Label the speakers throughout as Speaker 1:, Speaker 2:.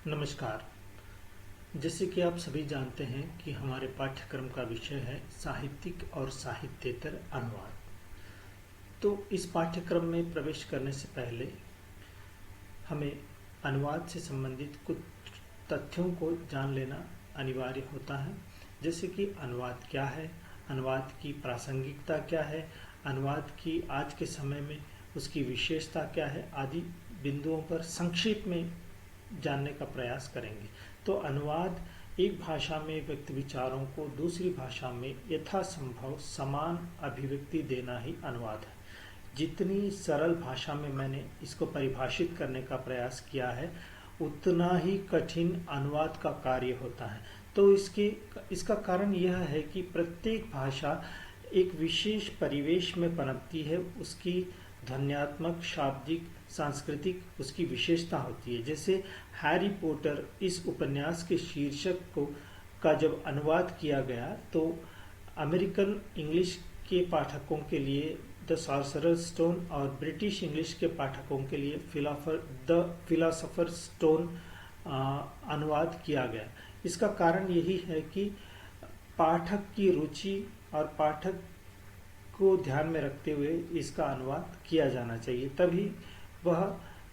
Speaker 1: नमस्कार। जैसे कि आप सभी जानते हैं कि हमारे पाठ्यक्रम का विषय है साहित्यिक और साहित्येतर अनुवाद। तो इस पाठ्यक्रम में प्रवेश करने से पहले हमें अनुवाद से संबंधित कुछ तथ्यों को जान लेना अनिवार्य होता है। जैसे कि अनुवाद क्या है, अनुवाद की प्रासंगिकता क्या है, अनुवाद की आज के समय में उसकी विशेषता क्या है आदि बिंदुओं पर संक्षेप में जानने का प्रयास करेंगे। तो अनुवाद एक भाषा में व्यक्त विचारों को दूसरी भाषा में यथासंभव समान अभिव्यक्ति देना ही अनुवाद है। जितनी सरल भाषा में मैंने इसको परिभाषित करने का प्रयास किया है उतना ही कठिन अनुवाद का कार्य होता है। तो इसका कारण यह है कि प्रत्येक भाषा एक विशेष परिवेश में पनपती है, उसकी ध्वन्यात्मक, शाब्दिक, सांस्कृतिक उसकी विशेषता होती है। जैसे हैरी पॉटर इस उपन्यास के शीर्षक का जब अनुवाद किया गया तो अमेरिकन इंग्लिश के पाठकों के लिए द सॉर्सरर्स स्टोन और ब्रिटिश इंग्लिश के पाठकों के लिए द फिलोसोफर्स स्टोन अनुवाद किया गया। इसका कारण यही है कि पाठक की रुचि और पाठक को ध्यान में रखते हुए इसका अनुवाद किया जाना चाहिए, तभी वह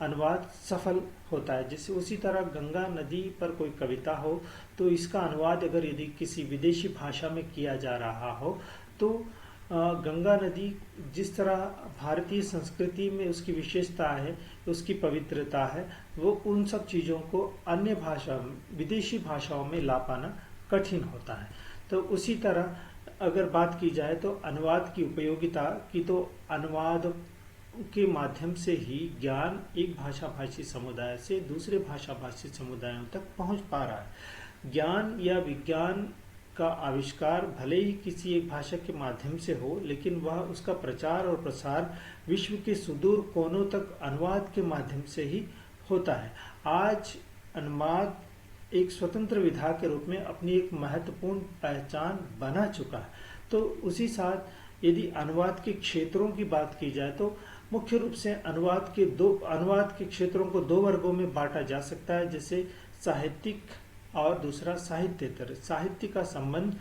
Speaker 1: अनुवाद सफल होता है। जैसे उसी तरह गंगा नदी पर कोई कविता हो तो इसका अनुवाद अगर यदि किसी विदेशी भाषा में किया जा रहा हो तो गंगा नदी जिस तरह भारतीय संस्कृति में उसकी विशेषता है, उसकी पवित्रता है, वो उन सब चीज़ों को अन्य भाषा विदेशी भाषाओं में ला पाना कठिन होता है। तो उसी तरह अगर बात की जाए तो अनुवाद की उपयोगिता की, तो अनुवाद के माध्यम से ही ज्ञान एक भाषा भाषी समुदाय से दूसरे भाषा भाषी समुदायों तक पहुंच पा रहा है। ज्ञान या विज्ञान का आविष्कार भले ही किसी एक भाषा के माध्यम से हो, लेकिन वह उसका प्रचार और प्रसार विश्व के सुदूर कोनों तक अनुवाद के माध्यम से ही होता है। आज अनुवाद एक स्वतंत्र विधा के रूप में अपनी एक महत्वपूर्ण पहचान बना चुका है। तो उसी साथ यदि अनुवाद के क्षेत्रों की बात की जाए तो मुख्य रूप से अनुवाद के क्षेत्रों को दो वर्गों में बांटा जा सकता है, जैसे साहित्यिक और दूसरा साहित्येतर। साहित्य का संबंध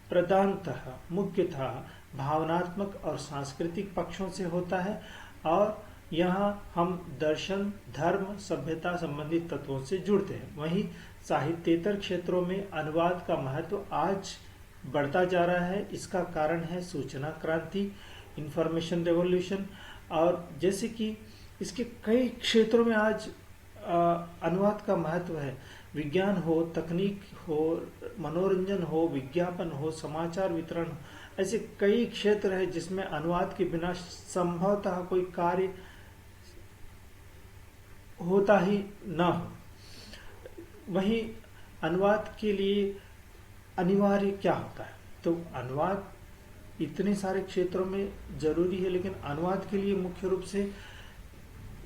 Speaker 1: प्रधानतः मुख्यतः भावनात्मक और सांस्कृतिक पक्षों से होता है और यहाँ हम दर्शन, धर्म, सभ्यता संबंधित तत्वों से जुड़ते हैं। वहीं साहित्येतर क्षेत्रों में अनुवाद का महत्व आज बढ़ता जा रहा है। इसका कारण है सूचना क्रांति, इंफॉर्मेशन रेवोल्यूशन, और जैसे कि इसके कई क्षेत्रों में आज अनुवाद का महत्व है। विज्ञान हो, तकनीक हो, मनोरंजन हो, विज्ञापन हो, समाचार वितरण हो, ऐसे कई क्षेत्र है जिसमें अनुवाद के बिना संभवतः कोई कार्य होता ही ना हो। वहीं अनुवाद के लिए अनिवार्य क्या होता है? तो अनुवाद इतने सारे क्षेत्रों में जरूरी है, लेकिन अनुवाद के लिए मुख्य रूप से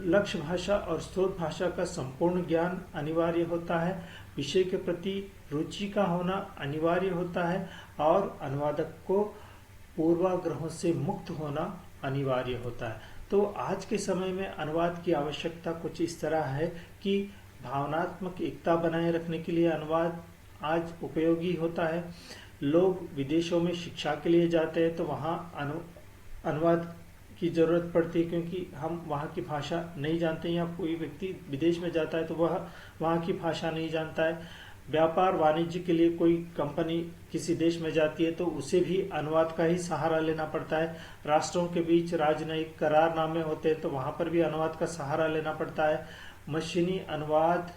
Speaker 1: लक्ष्य भाषा और स्रोत भाषा का संपूर्ण ज्ञान अनिवार्य होता है, विषय के प्रति रुचि का होना अनिवार्य होता है और अनुवादक को पूर्वाग्रहों से मुक्त होना अनिवार्य होता है। तो आज के समय में अनुवाद की आवश्यकता कुछ इस तरह है कि भावनात्मक एकता बनाए रखने के लिए अनुवाद आज उपयोगी होता है। लोग विदेशों में शिक्षा के लिए जाते हैं तो वहाँ अनुवाद की जरूरत पड़ती है, क्योंकि हम वहाँ की भाषा नहीं जानते, या कोई व्यक्ति विदेश में जाता है तो वह वहाँ की भाषा नहीं जानता है। व्यापार वाणिज्य के लिए कोई कंपनी किसी देश में जाती है तो उसे भी अनुवाद का ही सहारा लेना पड़ता है। राष्ट्रों के बीच राजनयिक करारनामे होते हैं तो वहाँ पर भी अनुवाद का सहारा लेना पड़ता है। मशीनी अनुवाद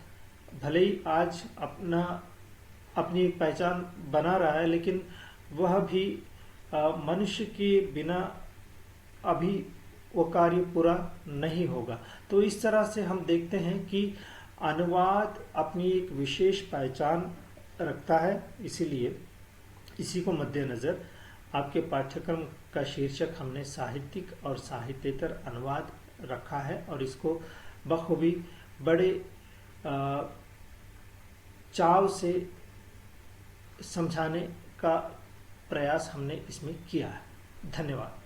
Speaker 1: भले ही आज अपनी एक पहचान बना रहा है, लेकिन वह भी मनुष्य के बिना अभी वो कार्य पूरा नहीं होगा। तो इस तरह से हम देखते हैं कि अनुवाद अपनी एक विशेष पहचान रखता है। इसीलिए इसी को मद्देनजर आपके पाठ्यक्रम का शीर्षक हमने साहित्यिक और साहित्येतर अनुवाद रखा है और इसको बखूबी बड़े चाव से समझाने का प्रयास हमने इसमें किया है। धन्यवाद।